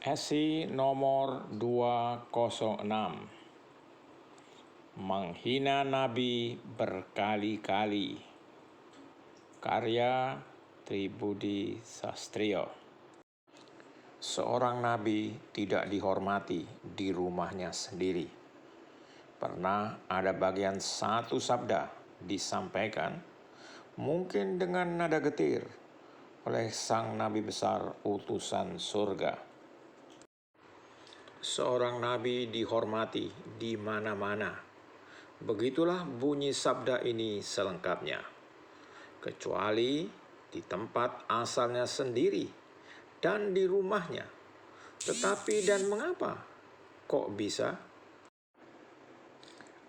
Esai nomor 206. Menghina Nabi berkali-kali. Karya Tribudi Sastrio. Seorang nabi tidak dihormati di rumahnya sendiri. Pernah ada bagian satu sabda disampaikan, mungkin dengan nada getir, oleh sang nabi besar utusan surga. Seorang nabi dihormati di mana-mana. Begitulah bunyi sabda ini selengkapnya. Kecuali di tempat asalnya sendiri dan di rumahnya. Tetapi dan mengapa? Kok bisa?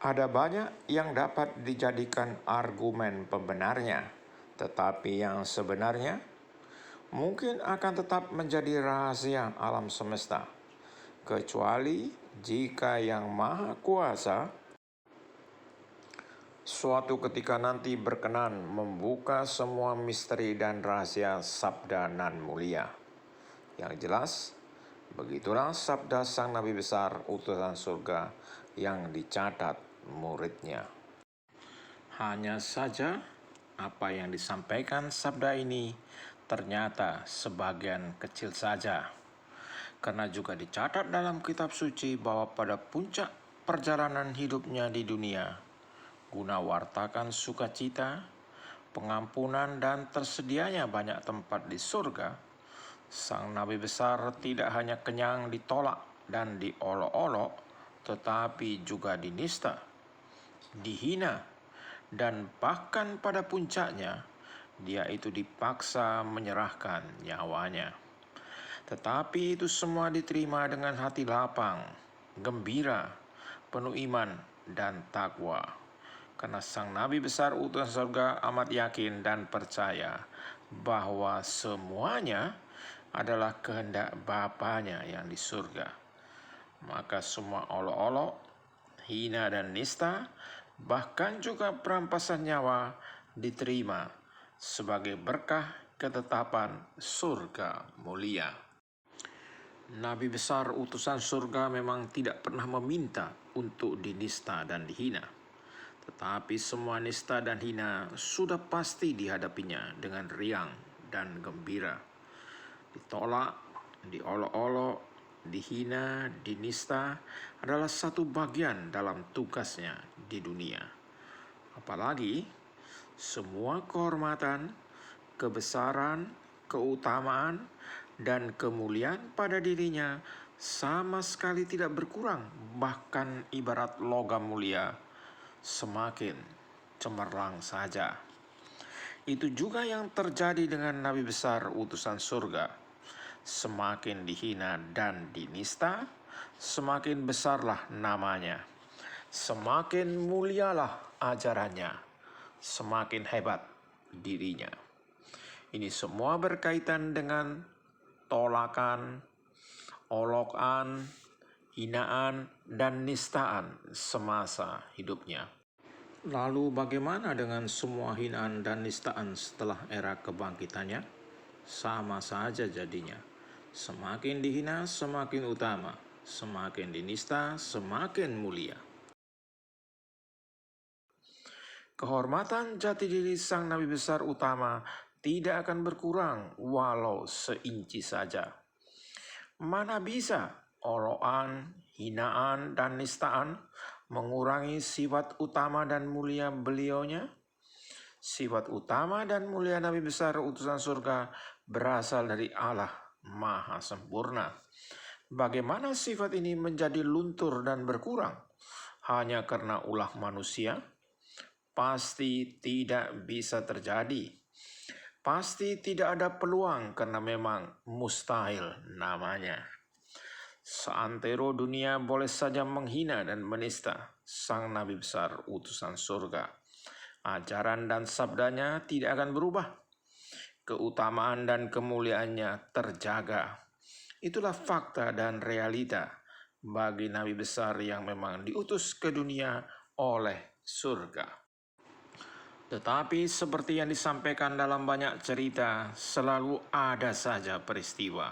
Ada banyak yang dapat dijadikan argumen pembenarnya, tetapi yang sebenarnya mungkin akan tetap menjadi rahasia alam semesta. Kecuali jika Yang Maha Kuasa suatu ketika nanti berkenan membuka semua misteri dan rahasia sabda nan mulia. Yang jelas, begitulah sabda sang nabi besar utusan surga yang dicatat muridnya. Hanya saja, apa yang disampaikan sabda ini ternyata sebagian kecil saja. Karena juga dicatat dalam kitab suci bahwa pada puncak perjalanan hidupnya di dunia, guna wartakan sukacita, pengampunan dan tersedianya banyak tempat di surga, sang nabi besar tidak hanya kenyang ditolak dan diolok-olok, tetapi juga dinista, dihina, dan bahkan pada puncaknya, dia itu dipaksa menyerahkan nyawanya. Tetapi itu semua diterima dengan hati lapang, gembira, penuh iman dan takwa. Karena sang nabi besar utusan surga amat yakin dan percaya bahwa semuanya adalah kehendak Bapanya yang di surga. Maka semua olok-olok, hina dan nista, bahkan juga perampasan nyawa diterima sebagai berkah ketetapan surga mulia. Nabi besar utusan surga memang tidak pernah meminta untuk dinista dan dihina. Tetapi semua nista dan hina sudah pasti dihadapinya dengan riang dan gembira. Ditolak, diolok-olok, dihina, dinista adalah satu bagian dalam tugasnya di dunia. Apalagi semua kehormatan, kebesaran, keutamaan, dan kemuliaan pada dirinya sama sekali tidak berkurang, bahkan ibarat logam mulia, semakin cemerlang saja. Itu juga yang terjadi dengan nabi besar utusan surga. Semakin dihina dan dinista, semakin besarlah namanya, semakin mulialah ajarannya, semakin hebat dirinya. Ini semua berkaitan dengan tolakan, olokan, hinaan, dan nistaan semasa hidupnya. Lalu bagaimana dengan semua hinaan dan nistaan setelah era kebangkitannya? Sama saja jadinya. Semakin dihina, semakin utama. Semakin dinista, semakin mulia. Kehormatan jati diri sang nabi besar utama tidak akan berkurang walau seinci saja. Mana bisa olokan, hinaan, dan nistaan mengurangi sifat utama dan mulia beliaunya? Sifat utama dan mulia nabi besar utusan surga berasal dari Allah Maha Sempurna. Bagaimana sifat ini menjadi luntur dan berkurang hanya karena ulah manusia? Pasti tidak bisa terjadi. Pasti tidak ada peluang karena memang mustahil namanya. Seantero dunia boleh saja menghina dan menista sang nabi besar utusan surga, ajaran dan sabdanya tidak akan berubah. Keutamaan dan kemuliaannya terjaga. Itulah fakta dan realita bagi nabi besar yang memang diutus ke dunia oleh surga. Tetapi seperti yang disampaikan dalam banyak cerita, selalu ada saja peristiwa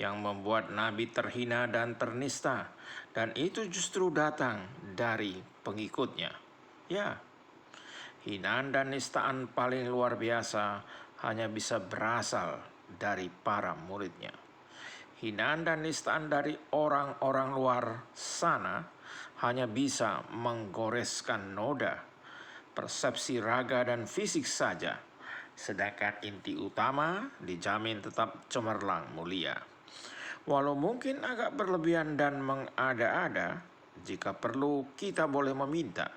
yang membuat nabi terhina dan ternista, dan itu justru datang dari pengikutnya. Ya, hinaan dan nistaan paling luar biasa hanya bisa berasal dari para muridnya. Hinaan dan nistaan dari orang-orang luar sana hanya bisa menggoreskan noda, persepsi raga dan fisik saja, sedangkan inti utama dijamin tetap cemerlang mulia. Walau mungkin agak berlebihan dan mengada-ada, jika perlu kita boleh meminta,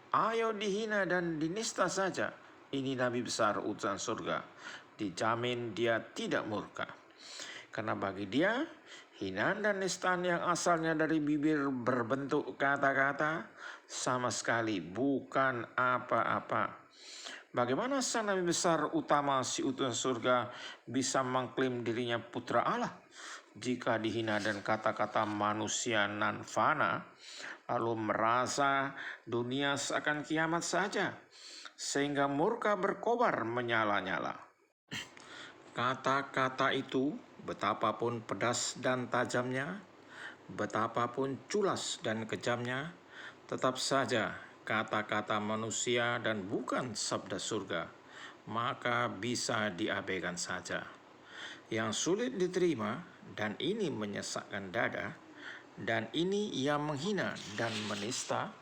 ayo dihina dan dinista saja. Ini Nabi besar utusan surga, dijamin dia tidak murka. Karena bagi dia, hinaan dan nistaan yang asalnya dari bibir berbentuk kata-kata sama sekali bukan apa-apa. Bagaimana sang Nabi besar utama si utusan surga bisa mengklaim dirinya putra Allah jika dihina dan kata-kata manusia nan fana, lalu merasa dunia seakan kiamat saja, sehingga murka berkobar menyala-nyala. Kata-kata itu, betapapun pedas dan tajamnya, betapapun culas dan kejamnya, tetap saja kata-kata manusia dan bukan sabda surga, maka bisa diabaikan saja. Yang sulit diterima, dan ini menyesakkan dada, dan ini yang menghina dan menista.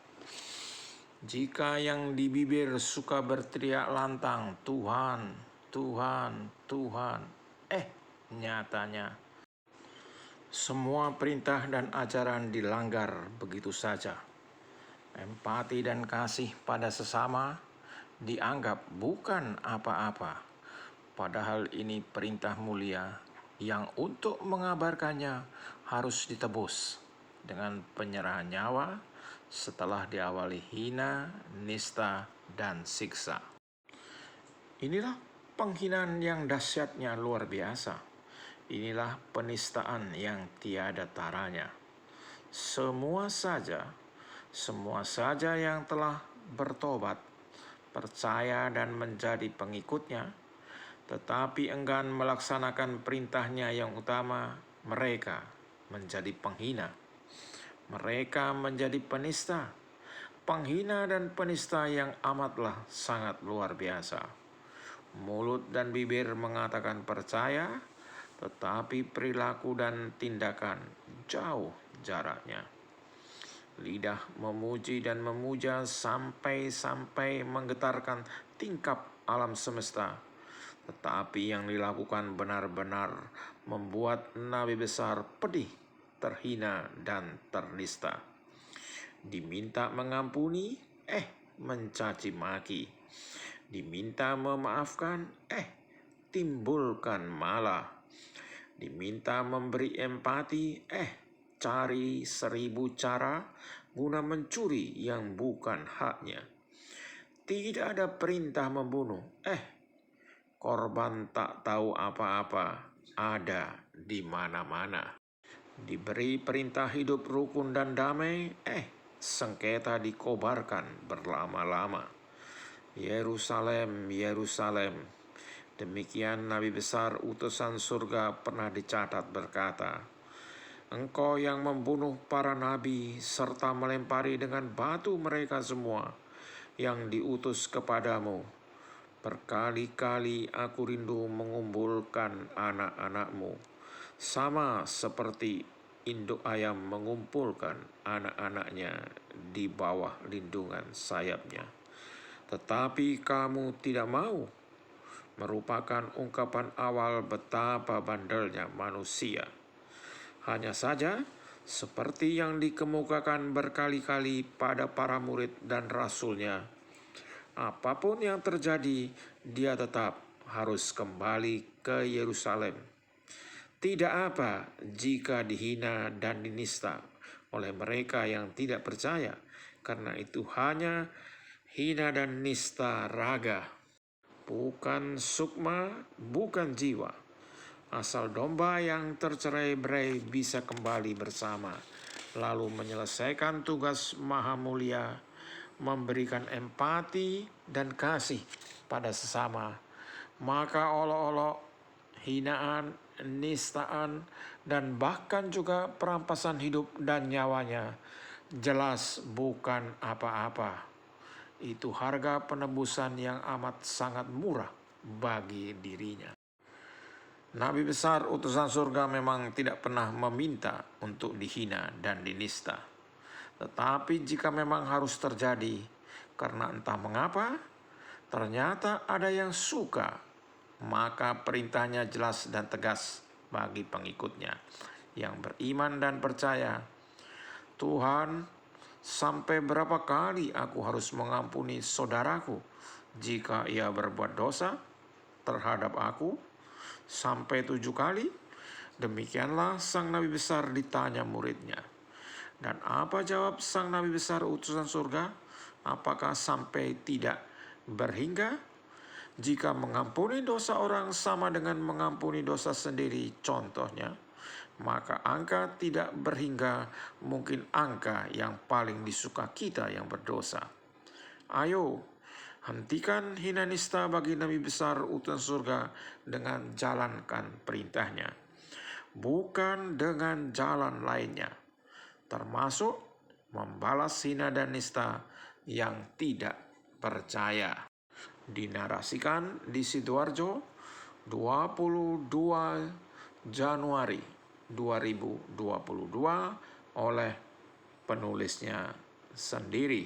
Jika yang di bibir suka berteriak lantang, Tuhan, Tuhan, Tuhan, nyatanya semua perintah dan ajaran dilanggar begitu saja. Empati dan kasih pada sesama dianggap bukan apa-apa, padahal ini perintah mulia yang untuk mengabarkannya harus ditebus dengan penyerahan nyawa setelah diawali hina, nista, dan siksa. Inilah penghinaan yang dahsyatnya luar biasa. Inilah penistaan yang tiada taranya. Semua saja yang telah bertobat, percaya dan menjadi pengikutnya, tetapi enggan melaksanakan perintahnya yang utama, mereka menjadi penghina. Mereka menjadi penista, penghina dan penista yang amatlah sangat luar biasa. Mulut dan bibir mengatakan percaya, tetapi perilaku dan tindakan jauh jaraknya. Lidah memuji dan memuja sampai menggetarkan tingkap alam semesta, tetapi yang dilakukan benar-benar membuat nabi besar pedih, terhina, dan ternista. Diminta mengampuni, mencaci maki. Diminta memaafkan, timbulkan malah. Diminta memberi empati, cari 1000 cara guna mencuri yang bukan haknya. Tidak ada perintah membunuh, korban tak tahu apa-apa ada di mana-mana. Diberi perintah hidup rukun dan damai, sengketa dikobarkan berlama-lama. Yerusalem, Yerusalem, demikian Nabi besar utusan surga pernah dicatat berkata, engkau yang membunuh para nabi serta melempari dengan batu mereka semua yang diutus kepadamu. Berkali-kali aku rindu mengumpulkan anak-anakmu, sama seperti induk ayam mengumpulkan anak-anaknya di bawah lindungan sayapnya. Tetapi kamu tidak mau, merupakan ungkapan awal betapa bandelnya manusia. Hanya saja, seperti yang dikemukakan berkali-kali pada para murid dan rasulnya, apapun yang terjadi, dia tetap harus kembali ke Yerusalem. Tidak apa jika dihina dan dinista oleh mereka yang tidak percaya, karena itu hanya hina dan nista raga, bukan sukma, bukan jiwa. Asal domba yang tercerai-berai bisa kembali bersama, lalu menyelesaikan tugas maha mulia, memberikan empati dan kasih pada sesama, maka olok-olok, hinaan, nistaan, dan bahkan juga perampasan hidup dan nyawanya, jelas bukan apa-apa. Itu harga penebusan yang amat sangat murah bagi dirinya. Nabi besar utusan surga memang tidak pernah meminta untuk dihina dan dinista. Tetapi jika memang harus terjadi, karena entah mengapa, ternyata ada yang suka, maka perintahnya jelas dan tegas bagi pengikutnya yang beriman dan percaya. Tuhan, sampai berapa kali aku harus mengampuni saudaraku jika ia berbuat dosa terhadap aku? Sampai 7 kali? Demikianlah sang nabi besar ditanya muridnya. Dan apa jawab sang nabi besar utusan surga? Apakah sampai tidak berhingga? Jika mengampuni dosa orang sama dengan mengampuni dosa sendiri contohnya, maka angka tidak berhingga mungkin angka yang paling disuka kita yang berdosa. Ayo, hentikan hina nista bagi nabi besar utusan surga dengan jalankan perintahnya, bukan dengan jalan lainnya, termasuk membalas hina dan nista yang tidak percaya. Dinarasikan di Sidoarjo 22 Januari 2022 oleh penulisnya sendiri.